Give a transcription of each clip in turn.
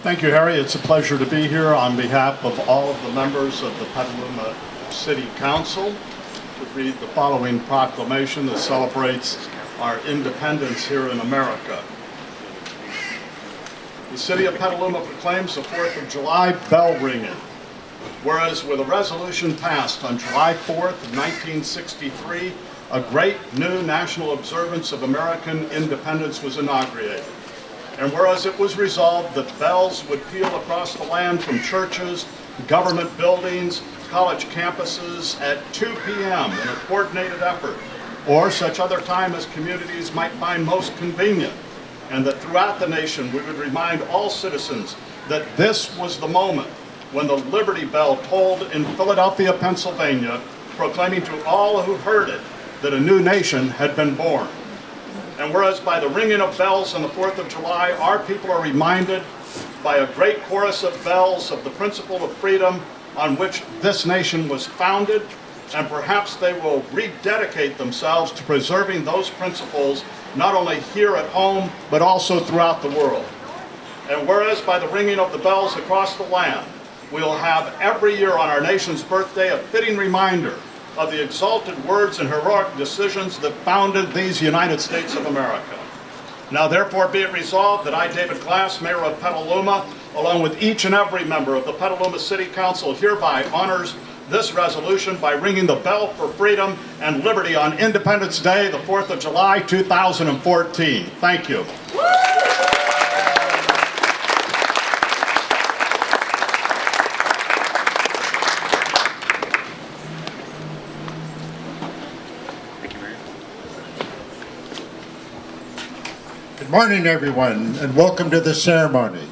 Thank you, Harry. It's a pleasure to be here on behalf of all of the members of the Petaluma City Council to read the following proclamation that celebrates our independence here in America. The City of Petaluma proclaims the 4th of July bell ringing. Whereas with a resolution passed on July 4th of 1963, a great new national observance of American independence was inaugurated. And whereas it was resolved that bells would peal across the land from churches, government buildings, college campuses at 2 p.m. in a coordinated effort, or such other time as communities might find most convenient, and that throughout the nation we would remind all citizens that this was the moment when the Liberty Bell tolled in Philadelphia, Pennsylvania, proclaiming to all who heard it that a new nation had been born. And whereas by the ringing of bells on the 4th of July, our people are reminded by a great chorus of bells of the principle of freedom on which this nation was founded, and perhaps they will rededicate themselves to preserving those principles not only here at home, but also throughout the world. And whereas by the ringing of the bells across the land, we'll have every year on our nation's birthday a fitting reminder of the exalted words and heroic decisions that founded these United States of America. Now therefore be it resolved that I, David Glass, Mayor of Petaluma, along with each and every member of the Petaluma City Council, hereby honors this resolution by ringing the bell for freedom and liberty on Independence Day, the 4th of July, 2014. Thank you. Good morning, everyone, and welcome to the ceremony.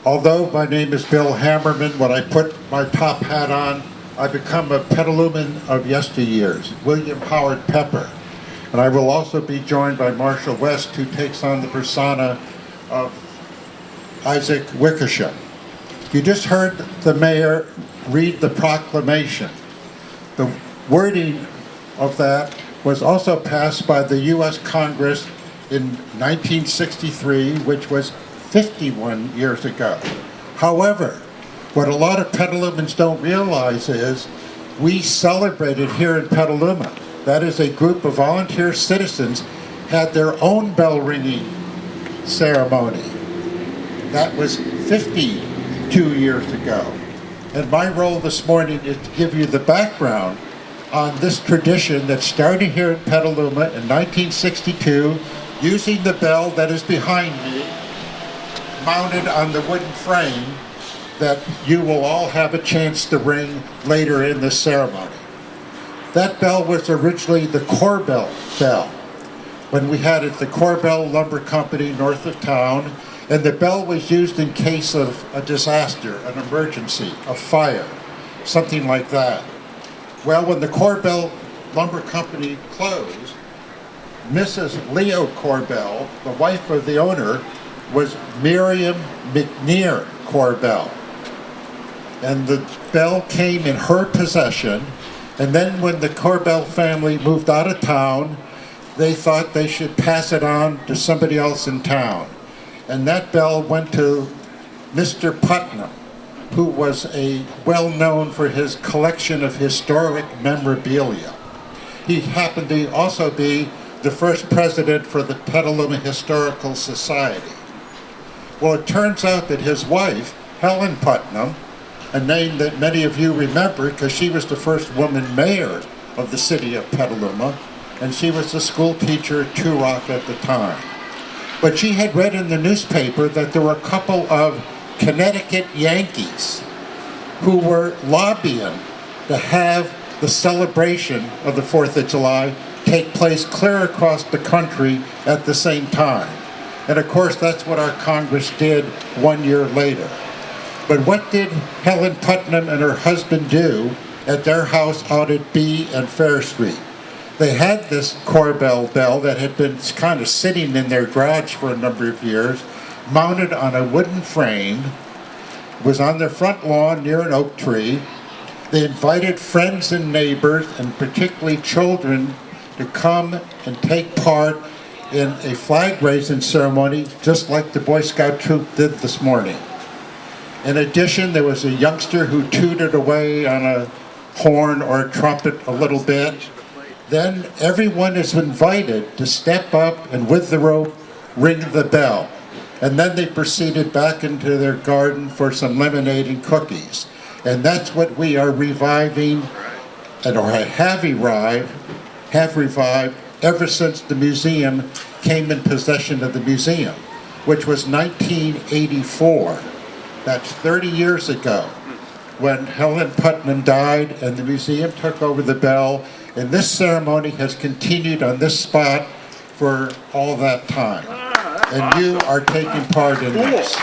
Although my name is Bill Hammerman, when I put my top hat on, I become a Petaluman of yesteryears, William Howard Pepper. And I will also be joined by Marshall West, who takes on the persona of Isaac Wickersham. You just heard the mayor read the proclamation. The wording of that was also passed by the U.S. Congress in 1963, which was 51 years ago. However, what a lot of Petalumans don't realize is we celebrated here in Petaluma. That is, a group of volunteer citizens had their own bell ringing ceremony. That was 52 years ago. And my role this morning is to give you the background on this tradition that started here in Petaluma in 1962, using the bell that is behind me, mounted on the wooden frame that you will all have a chance to ring later in the ceremony. That bell was originally the Corbell bell, when we had it the Corbell Lumber Company north of town, and the bell was used in case of a disaster, an emergency, a fire, something like that. Well, when the Corbell Lumber Company closed, Mrs. Leo Corbell, the wife of the owner, was Miriam McNear Corbell. And the bell came in her possession, and then when the Corbell family moved out of town, they thought they should pass it on to somebody else in town. And that bell went to Mr. Putnam, who was well-known for his collection of historic memorabilia. He happened to also be the first president for the Petaluma Historical Society. Well, it turns out that his wife, Helen Putnam, a name that many of you remember because she was the first woman mayor of the city of Petaluma, and she was the school teacher at Two Rock at the time. But she had read in the newspaper that there were a couple of Connecticut Yankees who were lobbying to have the celebration of the 4th of July take place clear across the country at the same time. And of course, that's what our Congress did 1 year later. But what did Helen Putnam and her husband do at their house out at B and Fair Street? They had this Corbell bell that had been kind of sitting in their garage for a number of years, mounted on a wooden frame, was on their front lawn near an oak tree. They invited friends and neighbors, and particularly children, to come and take part in a flag raising ceremony, just like the Boy Scout troop did this morning. In addition, there was a youngster who tooted away on a horn or a trumpet a little bit. Then everyone is invited to step up and with the rope ring the bell. And then they proceeded back into their garden for some lemonade and cookies. And that's what we are reviving, and or have revived ever since the museum came in possession of the museum, which was 1984. That's 30 years ago when Helen Putnam died and the museum took over the bell, and this ceremony has continued on this spot for all that time. And you are taking part in this.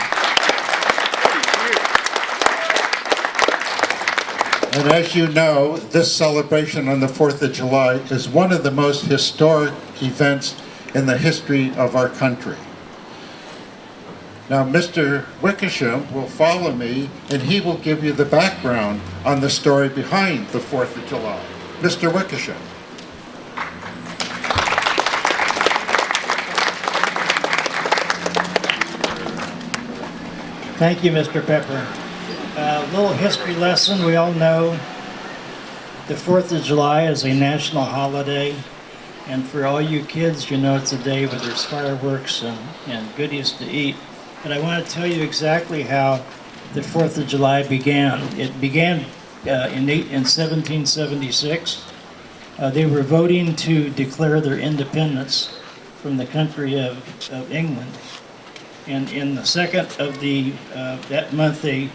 And as you know, this celebration on the 4th of July is one of the most historic events in the history of our country. Now, Mr. Wickersham will follow me, and he will give you the background on the story behind the 4th of July. Mr. Wickersham. Thank you, Mr. Pepper. A little history lesson. We all know the 4th of July is a national holiday. And for all you kids, you know it's a day where there's fireworks and goodies to eat. But I want to tell you exactly how the 4th of July began. It began in 1776. They were voting to declare their independence from the country of England. And in the second of that month, they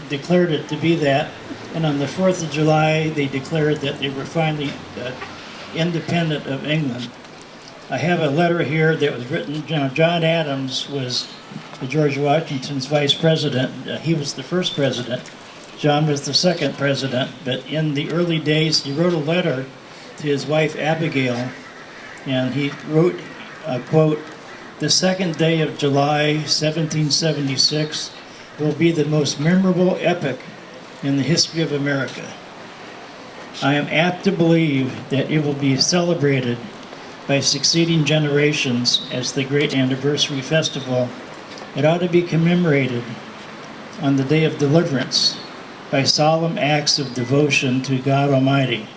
declared it to be that. And on the 4th of July, they declared that they were finally independent of England. I have a letter here that was written. John Adams was George Washington's vice president. He was the first president. John was the second president. But in the early days, he wrote a letter to his wife Abigail, and he wrote, quote, "The second day of July, 1776, will be the most memorable epoch in the history of America. I am apt to believe that it will be celebrated by succeeding generations as the great anniversary festival. It ought to be commemorated on the day of deliverance by solemn acts of devotion to God Almighty.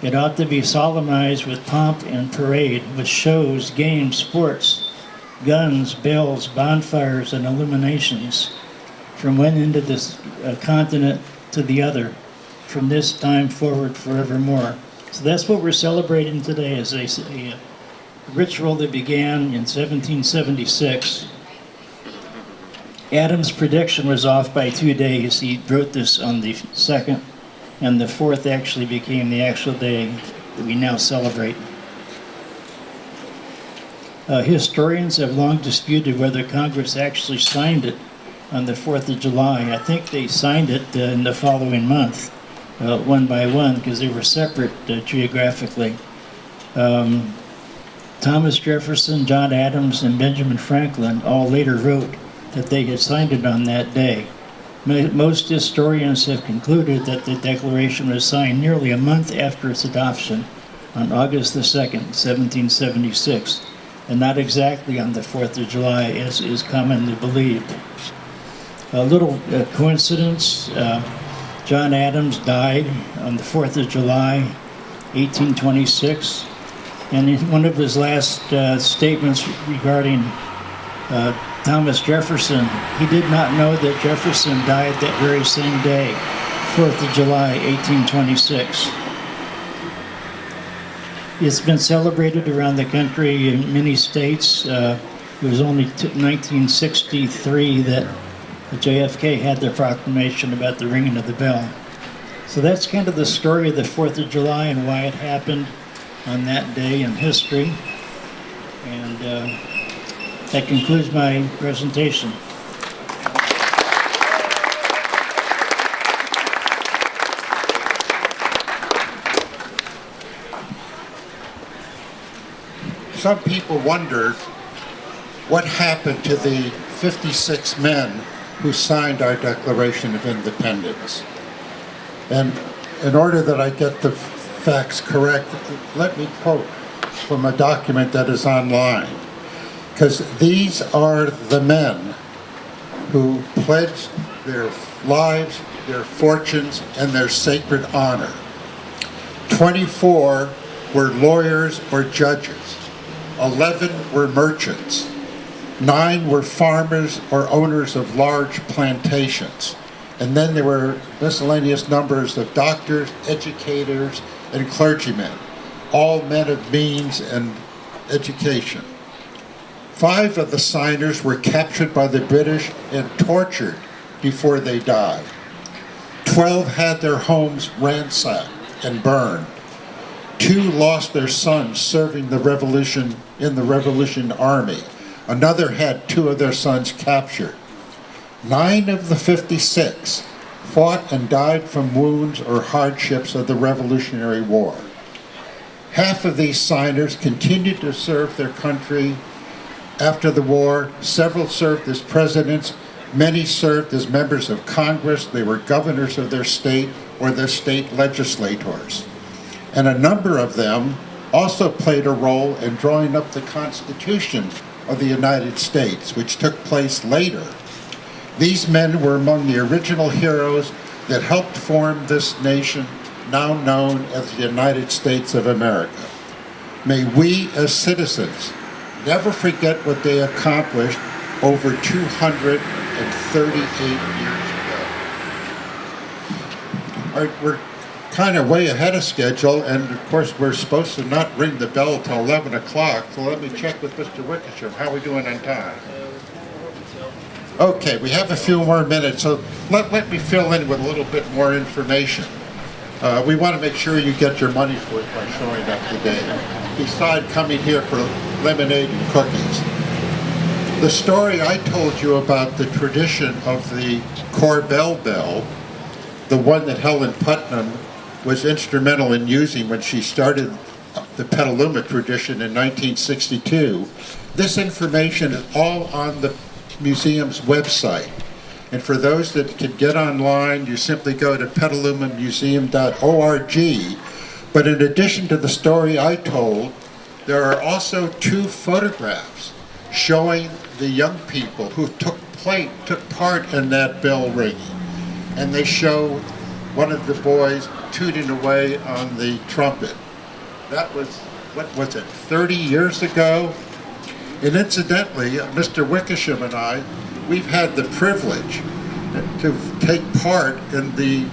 It ought to be solemnized with pomp and parade, with shows, games, sports, guns, bells, bonfires, and illuminations from one end of this continent to the other, from this time forward forevermore." So that's what we're celebrating today, is a ritual that began in 1776. Adams' prediction was off by 2 days. He wrote this on the 2nd, and the 4th actually became the actual day that we now celebrate. Historians have long disputed whether Congress actually signed it on the 4th of July. I think they signed it in the following month, one by one, because they were separate geographically. Thomas Jefferson, John Adams, and Benjamin Franklin all later wrote that they had signed it on that day. Most historians have concluded that the Declaration was signed nearly a month after its adoption, on August the 2nd, 1776, and not exactly on the 4th of July, as is commonly believed. A little coincidence, John Adams died on the 4th of July, 1826, and in one of his last statements regarding Thomas Jefferson, he did not know that Jefferson died that very same day, 4th of July, 1826. It's been celebrated around the country in many states. It was only 1963 that JFK had the proclamation about the ringing of the bell. So that's kind of the story of the 4th of July and why it happened on that day in history. And that concludes my presentation. Some people wonder what happened to the 56 men who signed our Declaration of Independence. And in order that I get the facts correct, let me quote from a document that is online, because these are the men who pledged their lives, their fortunes, and their sacred honor. 24 were lawyers or judges. 11 were merchants. 9 were farmers or owners of large plantations. And then there were miscellaneous numbers of doctors, educators, and clergymen, all men of means and education. 5 of the signers were captured by the British and tortured before they died. 12 had their homes ransacked and burned. 2 lost their sons serving the revolution in the Revolution Army. Another had 2 of their sons captured. 9 of the 56 fought and died from wounds or hardships of the Revolutionary War. Half of these signers continued to serve their country after the war. Several served as presidents. Many served as members of Congress. They were governors of their state or their state legislators. And a number of them also played a role in drawing up the Constitution of the United States, which took place later. These men were among the original heroes that helped form this nation, now known as the United States of America. May we as citizens never forget what they accomplished over 238 years ago. All right, we're kind of way ahead of schedule, and of course we're supposed to not ring the bell till 11 o'clock, so let me check with Mr. Wickersham. How are we doing on time? Okay, we have a few more minutes, so let me fill in with a little bit more information. We want to make sure you get your money's worth by showing up today, besides coming here for lemonade and cookies. The story I told you about the tradition of the Corbell Bell, the one that Helen Putnam was instrumental in using when she started the Petaluma tradition in 1962. This information is all on the museum's website. And for those that can get online, you simply go to petalumamuseum.org. But in addition to the story I told, there are also 2 photographs showing the young people who took part in that bell ringing. And they show one of the boys tooting away on the trumpet. That was, what was it, 30 years ago? And incidentally, Mr. Wickersham and I, we've had the privilege to take part in the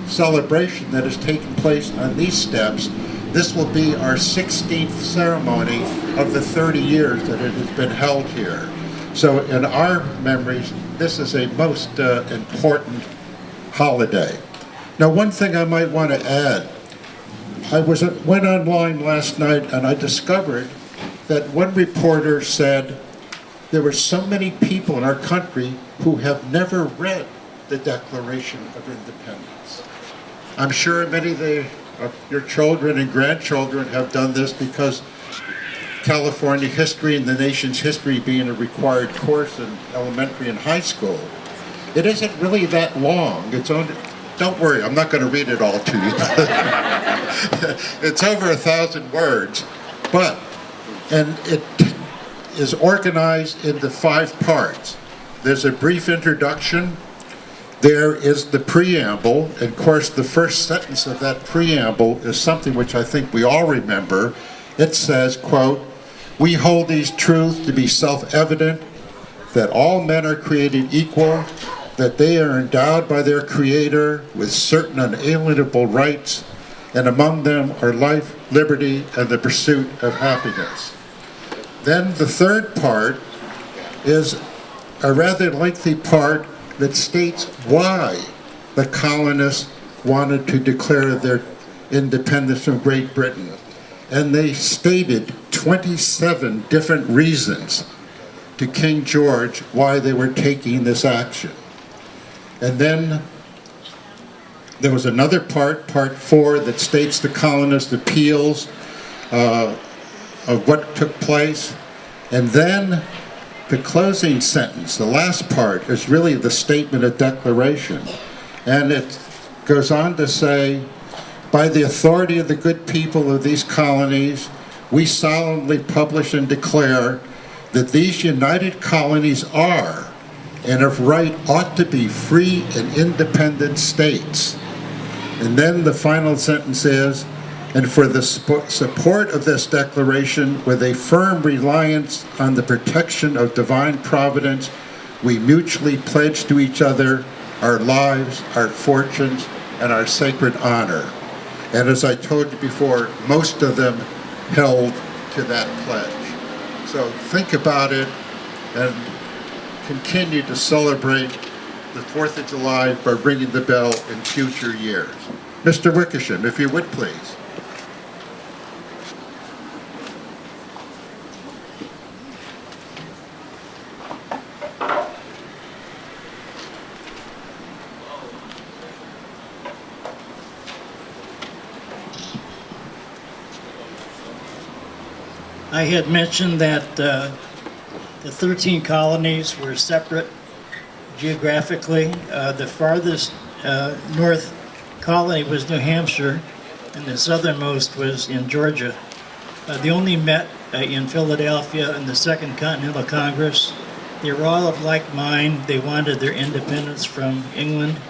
celebration that has taken place on these steps. This will be our 16th ceremony of the 30 years that it has been held here. So in our memories, this is a most important holiday. Now, one thing I might want to add, I went online last night and I discovered that one reporter said there were so many people in our country who have never read the Declaration of Independence. I'm sure many of your children and grandchildren have done this because California history and the nation's history being a required course in elementary and high school. It isn't really that long. It's only, don't worry, I'm not going to read it all to you. It's over 1,000 words, and it is organized into 5 parts. There's a brief introduction. There is the preamble. And of course, the first sentence of that preamble is something which I think we all remember. It says, quote, "We hold these truths to be self-evident, that all men are created equal, that they are endowed by their Creator with certain unalienable rights, and among them are life, liberty, and the pursuit of happiness." Then the third part is a rather lengthy part that states why the colonists wanted to declare their independence from Great Britain. And they stated 27 different reasons to King George why they were taking this action. And then there was another part, part 4, that states the colonists' appeals of what took place. And then the closing sentence, the last part, is really the statement of declaration. And it goes on to say, "By the authority of the good people of these colonies, we solemnly publish and declare that these united colonies are, and of right ought to be, free and independent states. And then the final sentence is, and for the support of this declaration, with a firm reliance on the protection of divine providence, we mutually pledge to each other our lives, our fortunes, and our sacred honor. And as I told you before, most of them held to that pledge. So think about it and continue to celebrate the 4th of July by ringing the bell in future years. Mr. Wickersham, if you would please. I had mentioned that the 13 colonies were separate geographically. The farthest north colony was New Hampshire, and the southernmost was in Georgia. They only met in Philadelphia in the Second Continental Congress. They were all of like mind. They wanted their independence from England,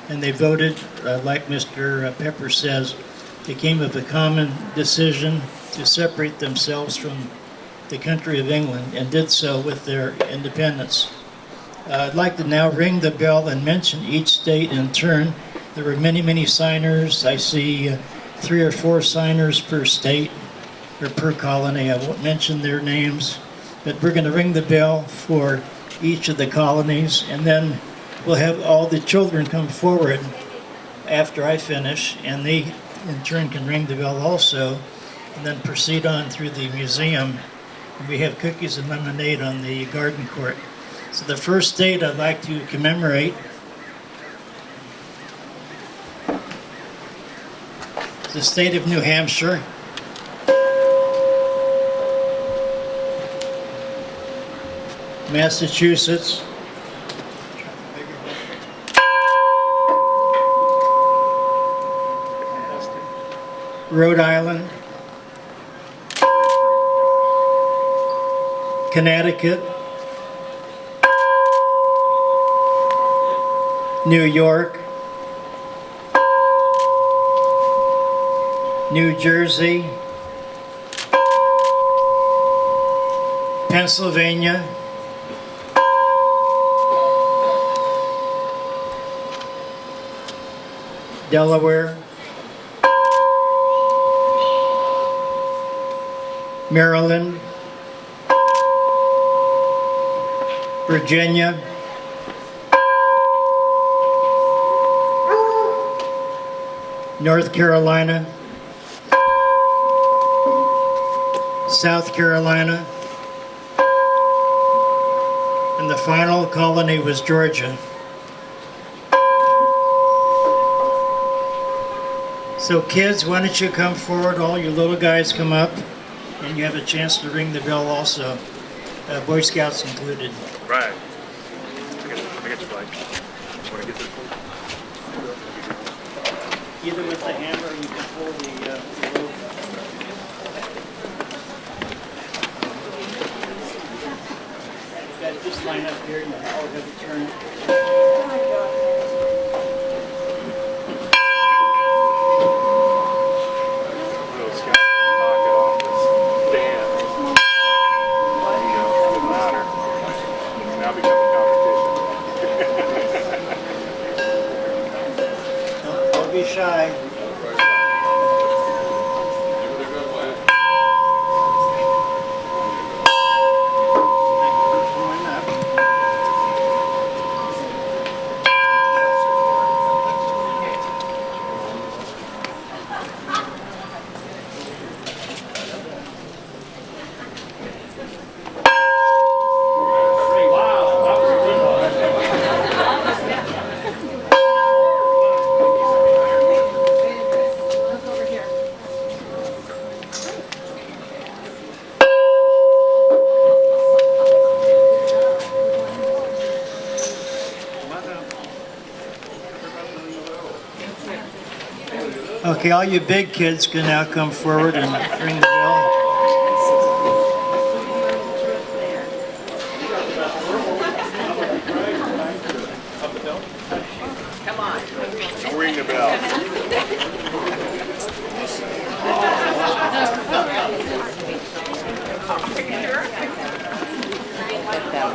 and they voted, like Mr. Pepper says, they came of a common decision to separate themselves from the country of England, and did so with their independence. I'd like to now ring the bell and mention each state in turn. There were many, many signers. I see 3 or 4 signers per state or per colony. I won't mention their names, but we're going to ring the bell for each of the colonies, and then we'll have all the children come forward after I finish, and they in turn can ring the bell also, and then proceed on through the museum. And we have cookies and lemonade on the garden court. So the first state I'd like to commemorate is the state of New Hampshire. Massachusetts, Rhode Island, Connecticut, New York, New Jersey, Pennsylvania, Delaware, Maryland, Virginia, North Carolina, South Carolina, and the final colony was Georgia. So kids, why don't you come forward? All your little guys come up, and you have a chance to ring the bell also. Boy Scouts included. Right. I got you, Blake. Want to get this one? Either with the hammer or you can pull the rope. Guys, just line up here and I'll have a turn. Little Scout, knock it off this stand. There you go. Doesn't matter. It's now become a competition. Don't be shy. Line up. Okay, all you big kids can now come forward and ring the bell.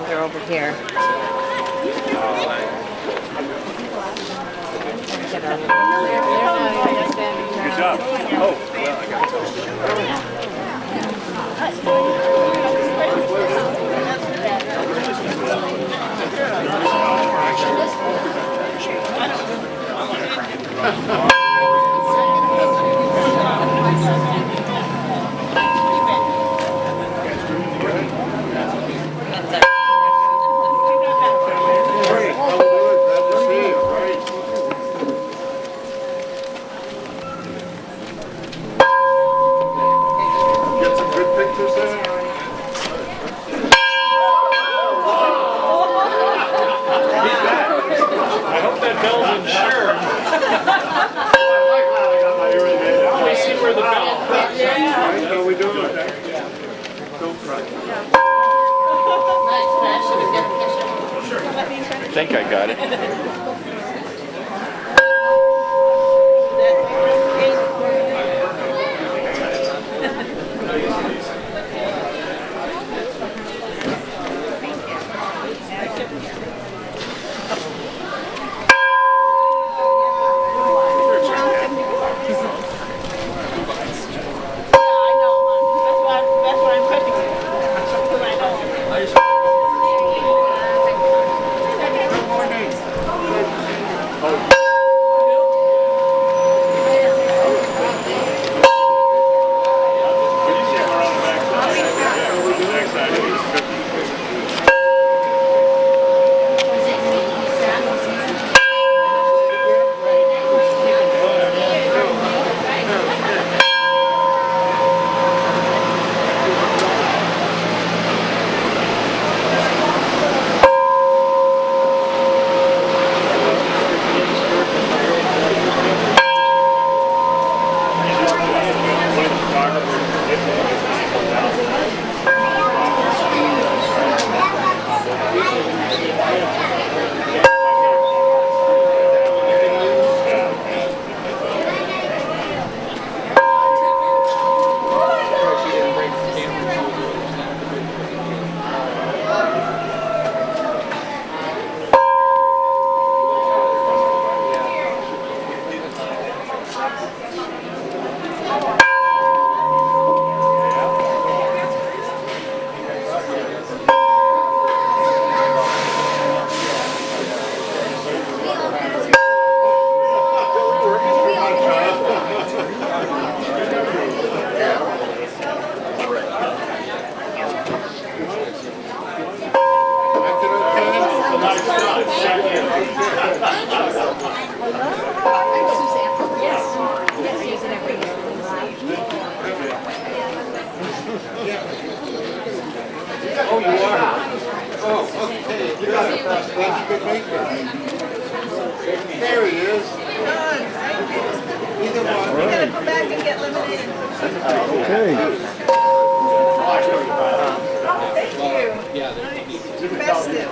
They're over here. Good job. Oh, well, I got to. Get some good pictures there. I hope that bell's insured. Let me see where the bell. How we doing? I think I got it. There he is. Either one. We gotta go back and get lemonade. Thank you. Festive.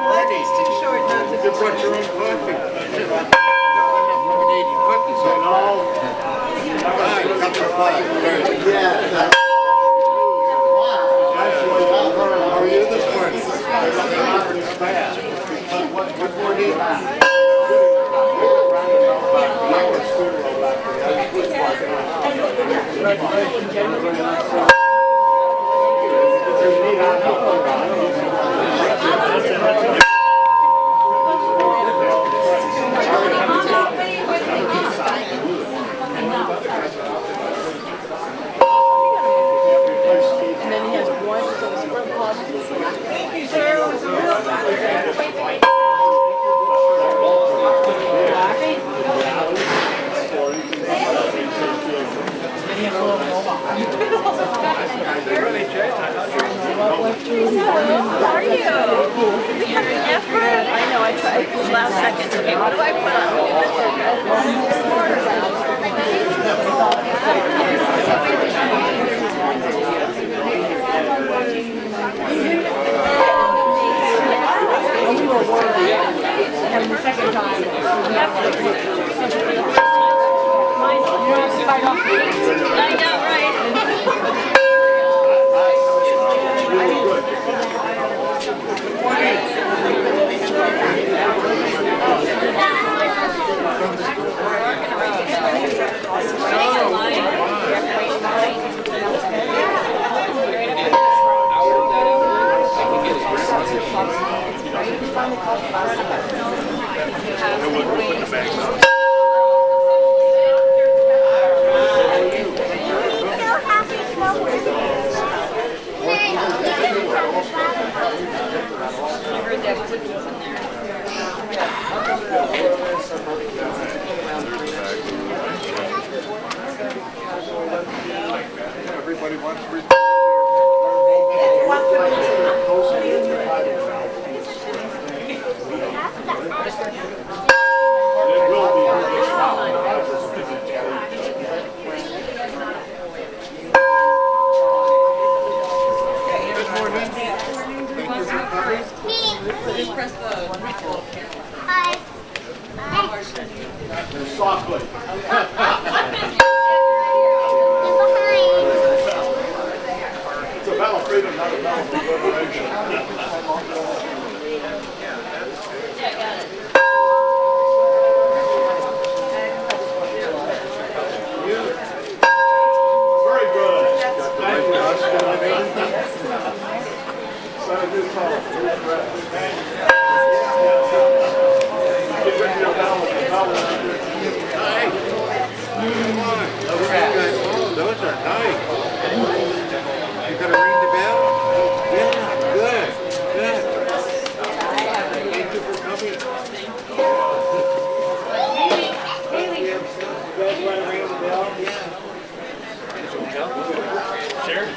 Lemon's too short not to You do brought your own coffee. Lemonade and cookies. Fine, come for five. Yeah. How are you this morning? What more do you have? And then he has one, so it's from Thank you, sir. It was a real How are you? We have an effort. I know, I tried last second. Okay, what do I put And the second time, I know, right? Everybody wants to Softly. It's a battle of freedom, not a battle of liberation. Very good. Thank you. Senator Collins. Get rid of your bell. Those are nice. You gonna ring the bell? Yeah, good, good. Thank you for coming. You guys wanna ring the bell? Yeah. Sure.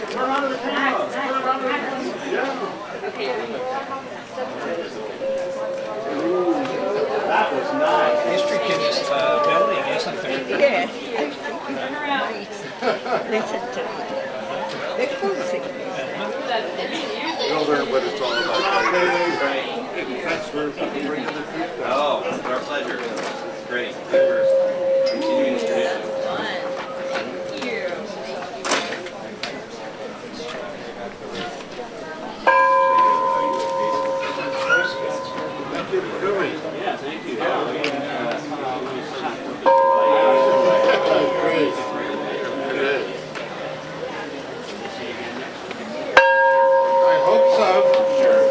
Turn around to the camera. Turn around to the camera. Yeah. That was nice. History Kids building, isn't there? Yeah. Listen to me. They're cozy. You'll learn what it's all about. Thanks for bringing the truth down. Oh, it's our pleasure. It's great. We're continuing this tradition. Thank you for doing. Yeah, thank you. Great. It is. I hope so.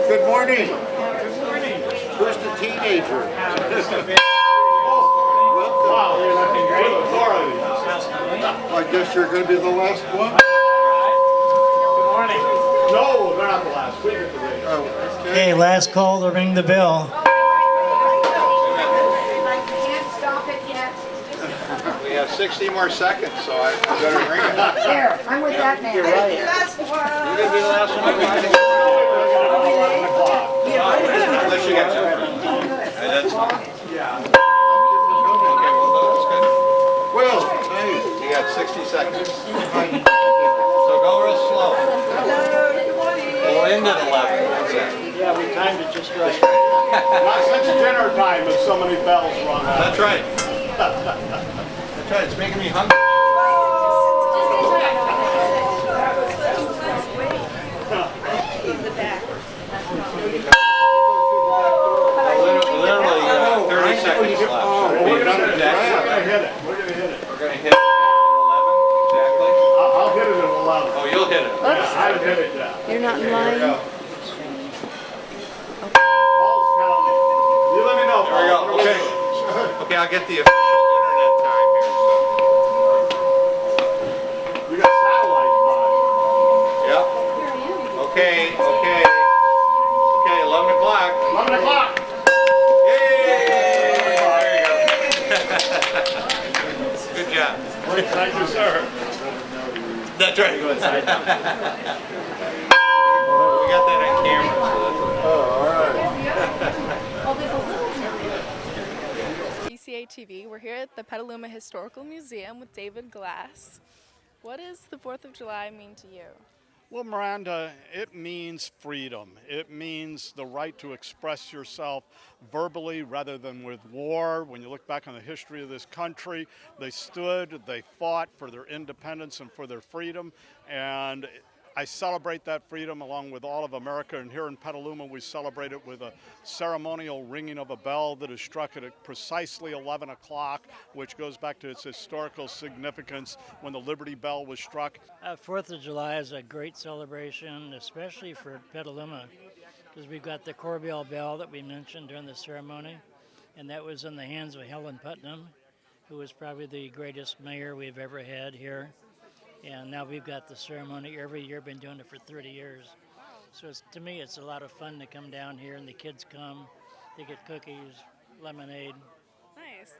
Good morning. Good morning. Who's the teenager? Welcome. Wow, you're looking great. I guess you're going to be the last one. No, they're not the last. We get the radio. Oh, Okay, last call to ring the bell. We have 60 more seconds, so I better ring it. There, I'm with that man. You're going to be the last one. Unless you got something. That's fine. Okay, well, that's good. Will, hey. You got 60 seconds. So go real slow. We'll end at 11. What's that? Yeah, we timed it just right. Not since dinner time have so many bells rung out. That's right. That's right. It's making me hungry. Literally 30 seconds left. We're gonna hit it. Exactly. We're gonna hit it. We're gonna hit it. We're going to hit it at 11. Exactly. I'll hit it at 11. Oh, you'll hit it. Yeah, I haven't hit it yet. You're not in Here we line. go. Paul's counting. You let me know, Paul. There we go. Okay. Okay, I'll get the official internet time here. You got satellite time. So. Yep. Okay. 11 o'clock. 11 o'clock. Yay! There you go. Good job. Thank you, sir. That's right. We got that on camera, so that's what. Oh, all right. PCA TV. We're here at the Petaluma Historical Museum with David Glass. What does the 4th of July mean to you? Well, Miranda, it means freedom. It means the right to express yourself verbally rather than with war. When you look back on the history of this country, they stood, they fought for their independence and for their freedom. And I celebrate that freedom along with all of America, and here in Petaluma we celebrate it with a ceremonial ringing of a bell that is struck at precisely 11 o'clock, which goes back to its historical significance when the Liberty Bell was struck. 4th of July is a great celebration, especially for Petaluma, because we've got the Corbell Bell that we mentioned during the ceremony, and that was in the hands of Helen Putnam, who was probably the greatest mayor we've ever had here. And now we've got the ceremony every year, been doing it for 30 years. So to me, it's a lot of fun to come down here, and the kids come, they get cookies, lemonade. Nice.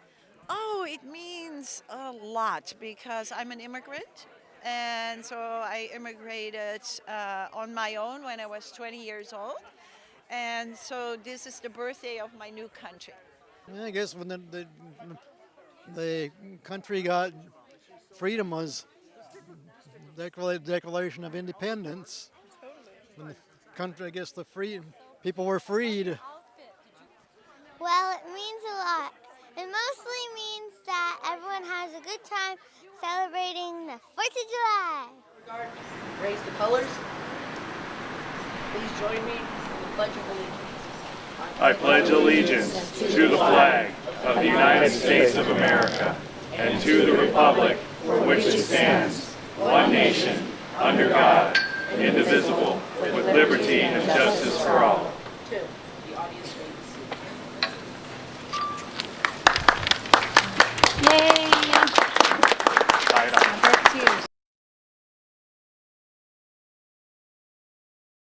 Oh, it means a lot because I'm an immigrant. And so I immigrated on my own when I was 20 years old. And so this is the birthday of my new country. I guess when the country got freedom was Declaration of Independence. When the country, I guess people were freed. Well, it means a lot. It mostly means that everyone has a good time celebrating the 4th of July. Raise the colors. Please join me in the Pledge of Allegiance. I pledge allegiance to the flag of the United States of America and to the republic for which it stands, one nation, under God, indivisible, with liberty and justice for all. Two, the audience may be seated. Yay!